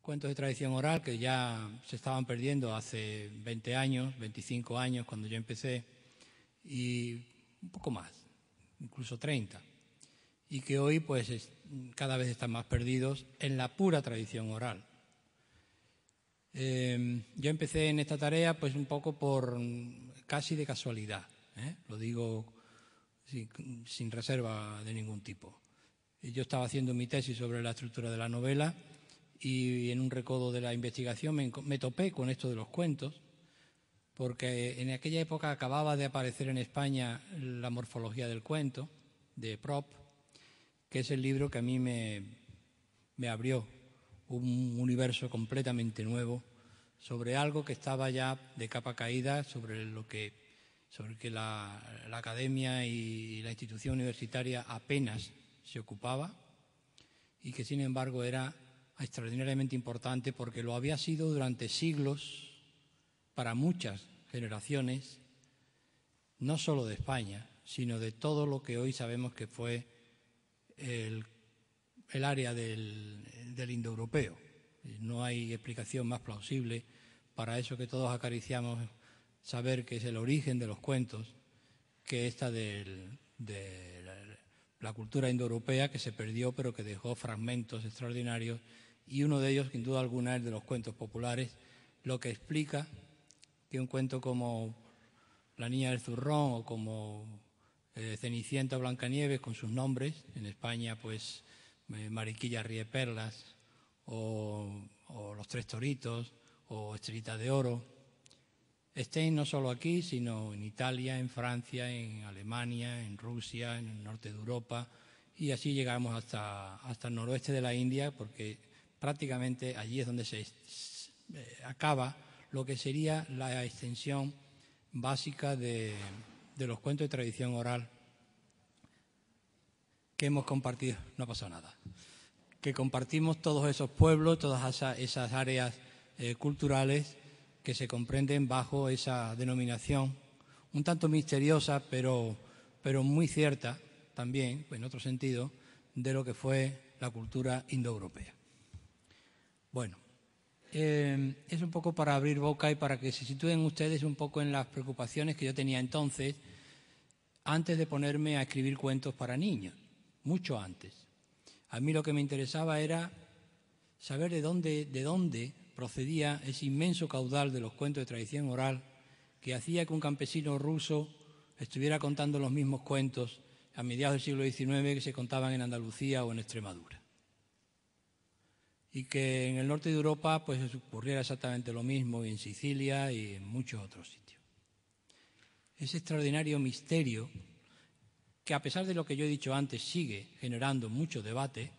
cuentos de tradición oral que ya se estaban perdiendo hace 20 años, 25 años, cuando yo empecé, y un poco más, incluso 30, y que hoy pues cada vez están más perdidos en la pura tradición oral. Yo empecé en esta tarea pues un poco por casi de casualidad, lo digo sin reserva de ningún tipo. Yo estaba haciendo mi tesis sobre la estructura de la novela y en un recodo de la investigación me topé con esto de los cuentos, porque en aquella época acababa de aparecer en España La morfología del cuento, de Propp, que es el libro que a mí me abrió un universo completamente nuevo sobre algo que estaba ya de capa caída, sobre que la academia y la institución universitaria apenas se ocupaba, y que sin embargo era extraordinariamente importante porque lo había sido durante siglos para muchas generaciones, no solo de España, sino de todo lo que hoy sabemos que fue el área del indoeuropeo. No hay explicación más plausible para eso que todos acariciamos, saber que es el origen de los cuentos, que esta de la cultura indoeuropea que se perdió pero que dejó fragmentos extraordinarios, y uno de ellos, sin duda alguna, es de los cuentos populares, lo que explica que un cuento como La niña del zurrón o como Cenicienta o Blancanieves, con sus nombres, en España pues Mariquilla ríe perlas, o Los tres toritos, o Estrellita de oro, estén no solo aquí, sino en Italia, en Francia, en Alemania, en Rusia, en el norte de Europa, y así llegamos hasta el noroeste de la India, porque prácticamente allí es donde se acaba lo que sería la extensión básica de los cuentos de tradición oral que hemos compartido. No ha pasado nada. Que compartimos todos esos pueblos, todas esas áreas culturales que se comprenden bajo esa denominación, un tanto misteriosa, pero muy cierta también, en otro sentido, de lo que fue la cultura indoeuropea. Bueno, es un poco para abrir boca y para que se sitúen ustedes un poco en las preocupaciones que yo tenía entonces, antes de ponerme a escribir cuentos para niños, mucho antes. A mí lo que me interesaba era saber de dónde procedía ese inmenso caudal de los cuentos de tradición oral que hacía que un campesino ruso estuviera contando los mismos cuentos a mediados del siglo XIX que se contaban en Andalucía o en Extremadura. Y que en el norte de Europa pues ocurriera exactamente lo mismo, y en Sicilia y en muchos otros sitios. Ese extraordinario misterio que, a pesar de lo que yo he dicho antes, sigue generando mucho debate,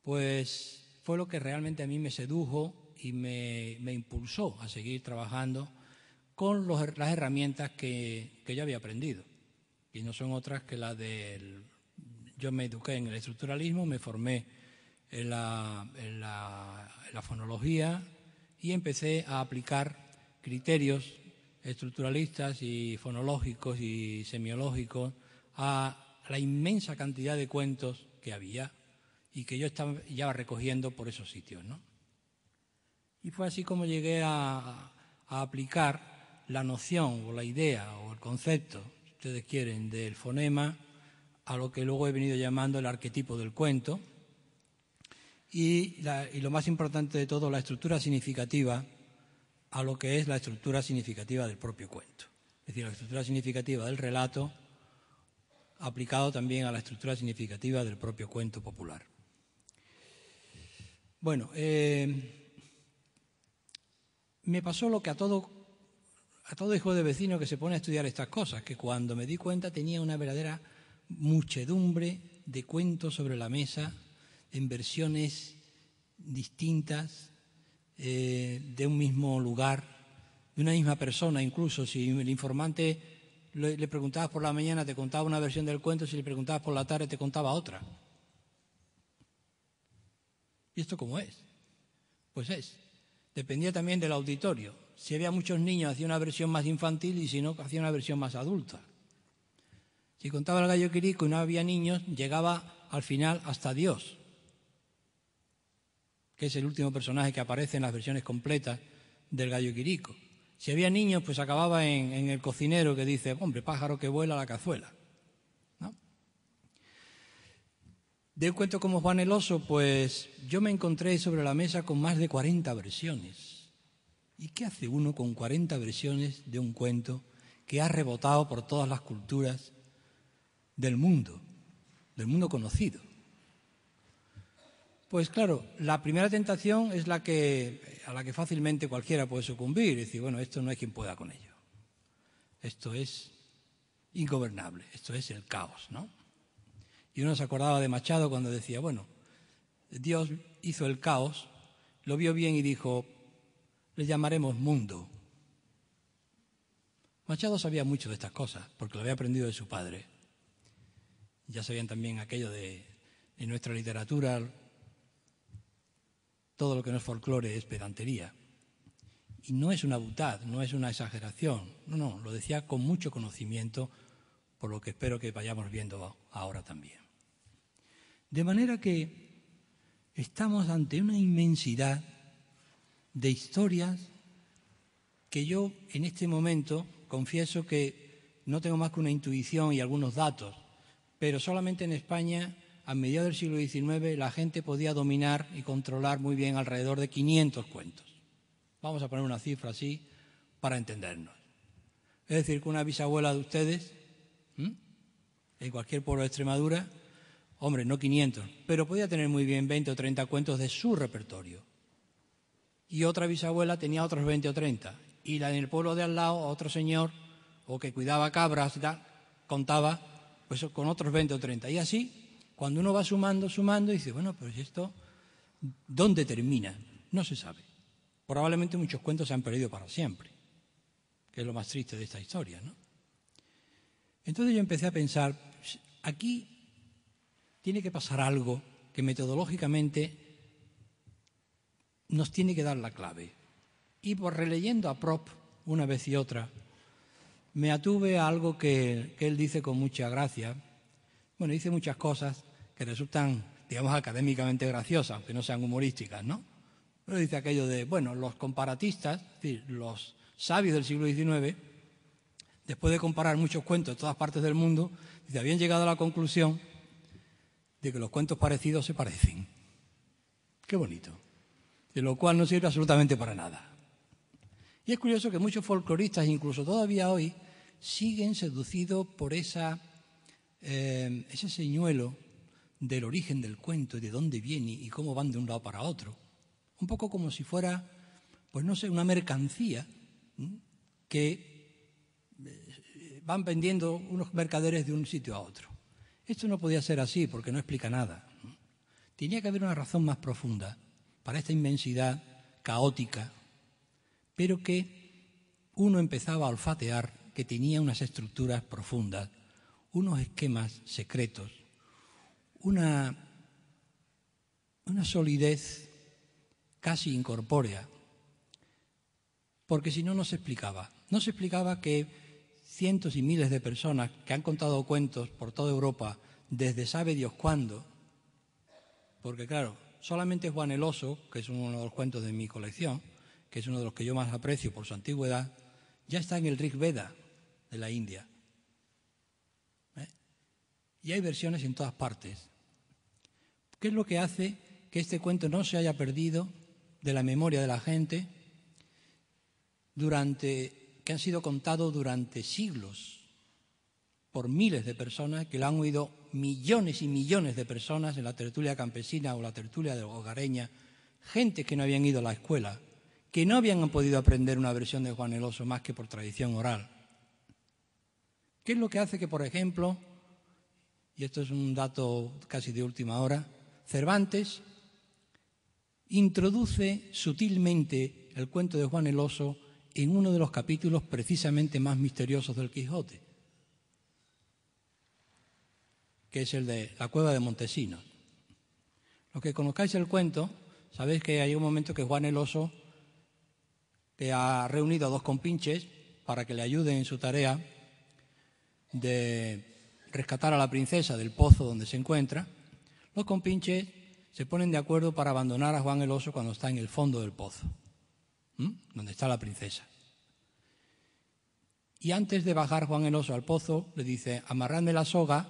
pues fue lo que realmente a mí me sedujo y me impulsó a seguir trabajando con las herramientas que yo había aprendido. Y no son otras que las del... Yo me eduqué en el estructuralismo, me formé en la fonología y empecé a aplicar criterios estructuralistas y fonológicos y semiológicos a la inmensa cantidad de cuentos que había y que yo estaba ya recogiendo por esos sitios, ¿no? Y fue así como llegué a aplicar la noción o la idea o el concepto, si ustedes quieren, del fonema a lo que luego he venido llamando el arquetipo del cuento y lo más importante de todo, la estructura significativa a lo que es la estructura significativa del propio cuento. Es decir, la estructura significativa del relato aplicado también a la estructura significativa del propio cuento popular. Bueno, me pasó lo que a todo hijo de vecino que se pone a estudiar estas cosas, que cuando me di cuenta tenía una verdadera muchedumbre de cuentos sobre la mesa en versiones distintas de un mismo lugar, de una misma persona. Incluso si el informante le preguntabas por la mañana te contaba una versión del cuento, si le preguntabas por la tarde te contaba otra. ¿Y esto cómo es? Pues dependía también del auditorio. Si había muchos niños hacía una versión más infantil y si no hacía una versión más adulta. Si contaba el gallo Quirico y no había niños, llegaba al final hasta Dios. que es el último personaje que aparece en las versiones completas del Gallo Quirico. Si había niños, pues acababa en el cocinero que dice, hombre, pájaro que vuela a la cazuela, ¿no? De un cuento como Juan el Oso, pues yo me encontré sobre la mesa con más de 40 versiones. ¿Y qué hace uno con 40 versiones de un cuento que ha rebotado por todas las culturas del mundo conocido? Pues claro, la primera tentación es a la que fácilmente cualquiera puede sucumbir, y decir, bueno, esto no hay quien pueda con ello. Esto es ingobernable, esto es el caos, ¿no? Y uno se acordaba de Machado cuando decía, bueno, Dios hizo el caos, lo vio bien y dijo, le llamaremos mundo. Machado sabía mucho de estas cosas, porque lo había aprendido de su padre. Ya sabían también aquello de en nuestra literatura, todo lo que no es folclore es pedantería. Y no es una butad, no es una exageración, no, lo decía con mucho conocimiento, por lo que espero que vayamos viendo ahora también. De manera que estamos ante una inmensidad de historias que yo en este momento confieso que no tengo más que una intuición y algunos datos, pero solamente en España, a mediados del siglo XIX, la gente podía dominar y controlar muy bien alrededor de 500 cuentos. Vamos a poner una cifra así para entendernos. Es decir, que una bisabuela de ustedes, en cualquier pueblo de Extremadura, hombre, no 500, pero podía tener muy bien 20 o 30 cuentos de su repertorio. Y otra bisabuela tenía otros 20 o 30. Y la en el pueblo de al lado, otro señor, o que cuidaba cabras y tal, contaba pues con otros 20 o 30. Y así, cuando uno va sumando, dice, bueno, pues esto, ¿dónde termina? No se sabe. Probablemente muchos cuentos se han perdido para siempre, que es lo más triste de esta historia, ¿no? Entonces yo empecé a pensar, aquí tiene que pasar algo que metodológicamente nos tiene que dar la clave. Y por releyendo a Propp una vez y otra, me atuve a algo que él dice con mucha gracia. Bueno, dice muchas cosas que resultan, digamos, académicamente graciosas, aunque no sean humorísticas, ¿no? Pero dice aquello de, bueno, los comparatistas, es decir, los sabios del siglo XIX, después de comparar muchos cuentos de todas partes del mundo, dice, habían llegado a la conclusión de que los cuentos parecidos se parecen. Qué bonito. De lo cual no sirve absolutamente para nada. Y es curioso que muchos folcloristas, incluso todavía hoy, siguen seducidos por ese señuelo del origen del cuento y de dónde viene y cómo van de un lado para otro. Un poco como si fuera, pues no sé, una mercancía que van vendiendo unos mercaderes de un sitio a otro. Esto no podía ser así porque no explica nada. Tenía que haber una razón más profunda para esta inmensidad caótica, pero que uno empezaba a olfatear que tenía unas estructuras profundas, unos esquemas secretos, una solidez casi incorpórea, porque si no, no se explicaba. No se explicaba que cientos y miles de personas que han contado cuentos por toda Europa desde sabe Dios cuándo, porque claro, solamente Juan el Oso, que es uno de los cuentos de mi colección, que es uno de los que yo más aprecio por su antigüedad, ya está en el Rig Veda de la India. Y hay versiones en todas partes. ¿Qué es lo que hace que este cuento no se haya perdido de la memoria de la gente que han sido contados durante siglos por miles de personas, que lo han oído millones y millones de personas en la tertulia campesina o la tertulia de hogareña, gente que no habían ido a la escuela, que no habían podido aprender una versión de Juan el Oso más que por tradición oral? ¿Qué es lo que hace que, por ejemplo, y esto es un dato casi de última hora, Cervantes introduce sutilmente el cuento de Juan el Oso en uno de los capítulos precisamente más misteriosos del Quijote, que es el de la cueva de Montesinos? Los que conozcáis el cuento, sabéis que hay un momento que Juan el Oso, que ha reunido a dos compinches para que le ayuden en su tarea de rescatar a la princesa del pozo donde se encuentra, los compinches se ponen de acuerdo para abandonar a Juan el Oso cuando está en el fondo del pozo, donde está la princesa. Y antes de bajar Juan el Oso al pozo, le dice: amarradme la soga,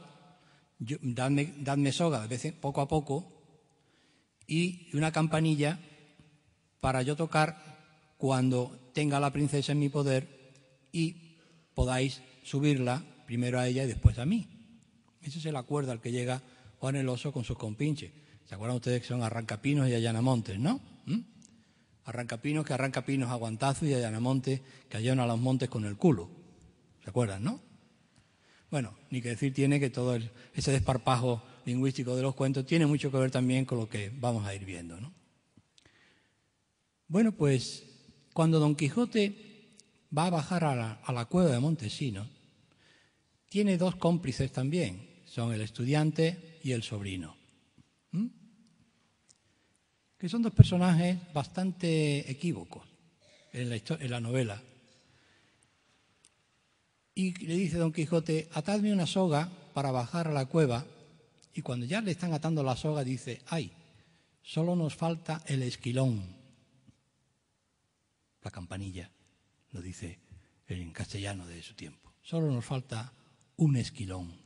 dadme soga de vez poco a poco, y una campanilla para yo tocar cuando tenga a la princesa en mi poder y podáis subirla primero a ella y después a mí. Ese es el acuerdo al que llega Juan el Oso con sus compinches. ¿Se acuerdan ustedes que son arrancapinos y allanamontes, no? Arrancapinos que arranca pinos a guantazos y allanamontes que allana los montes con el culo. ¿Se acuerdan, no? Bueno, ni que decir tiene que todo ese desparpajo lingüístico de los cuentos tiene mucho que ver también con lo que vamos a ir viendo, ¿no? Bueno, pues cuando Don Quijote va a bajar a la cueva de Montesinos, tiene dos cómplices también, son el estudiante y el sobrino, que son dos personajes bastante equívocos en la novela. Y le dice Don Quijote: atadme una soga para bajar a la cueva. Y cuando ya le están atando la soga dice: ¡ay! Solo nos falta el esquilón. La campanilla, lo dice en castellano de su tiempo. Solo nos falta un esquilón.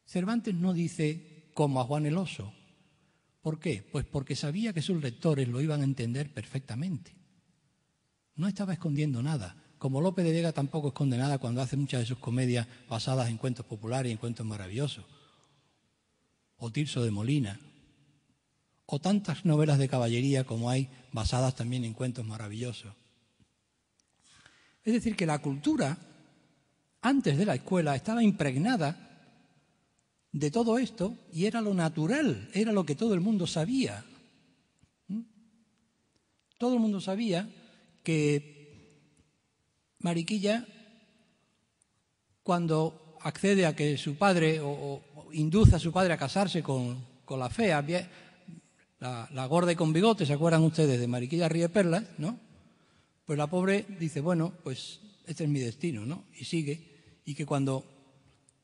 Cervantes no dice como a Juan el Oso. ¿Por qué? Pues porque sabía que sus lectores lo iban a entender perfectamente. No estaba escondiendo nada. Como Lope de Vega tampoco esconde nada cuando hace muchas de sus comedias basadas en cuentos populares y en cuentos maravillosos. O Tirso de Molina. O tantas novelas de caballería como hay basadas también en cuentos maravillosos. Es decir, que la cultura, antes de la escuela, estaba impregnada de todo esto y era lo natural, era lo que todo el mundo sabía. Todo el mundo sabía que Mariquilla, cuando accede a que su padre o induce a su padre a casarse con la fea, la gorda y con bigote, ¿se acuerdan ustedes de Mariquilla Ríe Perlas, no? Pues la pobre dice: bueno, pues este es mi destino, ¿no? Y sigue, y que cuando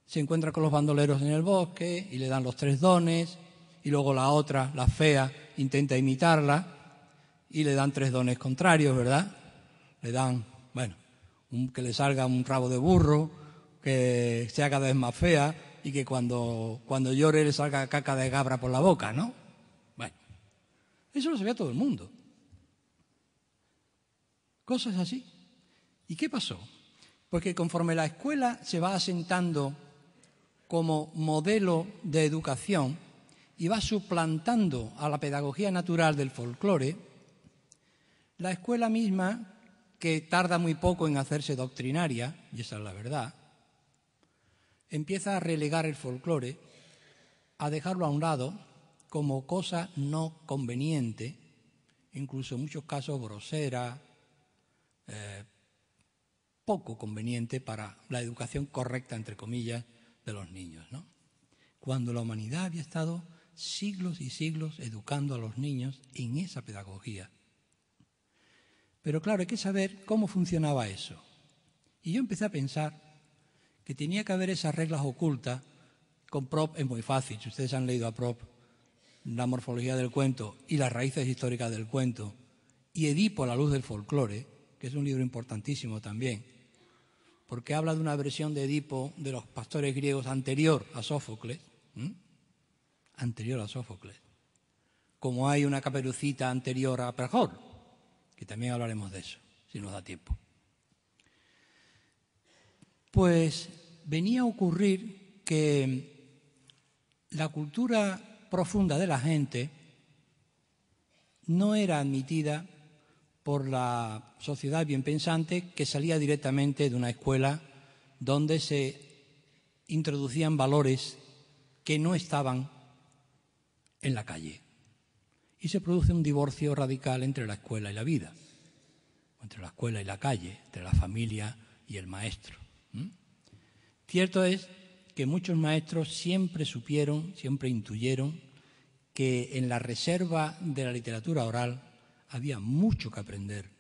se encuentra con los bandoleros en el bosque y le dan los 3 dones, y luego la otra, la fea, intenta imitarla y le dan 3 dones contrarios, ¿verdad? Le dan, bueno, que le salga un rabo de burro, que sea cada vez más fea y que cuando llore le salga caca de cabra por la boca, ¿no? Bueno, eso lo sabía todo el mundo. Cosas así. ¿Y qué pasó? Pues que conforme la escuela se va asentando como modelo de educación y va suplantando a la pedagogía natural del folclore, la escuela misma, que tarda muy poco en hacerse doctrinaria, y esa es la verdad, empieza a relegar el folclore, a dejarlo a un lado como cosa no conveniente, incluso en muchos casos grosera, poco conveniente para la educación correcta, entre comillas, de los niños, ¿no? Cuando la humanidad había estado siglos y siglos educando a los niños en esa pedagogía. Pero claro, hay que saber cómo funcionaba eso. Y yo empecé a pensar que tenía que haber esas reglas ocultas. Con Propp es muy fácil. Si ustedes han leído a Propp, La morfología del cuento y las raíces históricas del cuento, y Edipo a la luz del folclore, que es un libro importantísimo también, porque habla de una versión de Edipo de los pastores griegos anterior a Sófocles, como hay una Caperucita anterior a Prejór, que también hablaremos de eso, si nos da tiempo. Pues venía a ocurrir que la cultura profunda de la gente no era admitida por la sociedad bien pensante, que salía directamente de una escuela donde se introducían valores que no estaban en la calle. Y se produce un divorcio radical entre la escuela y la vida, entre la escuela y la calle, entre la familia y el maestro. Cierto es que muchos maestros siempre supieron, siempre intuyeron que en la reserva de la literatura oral había mucho que aprender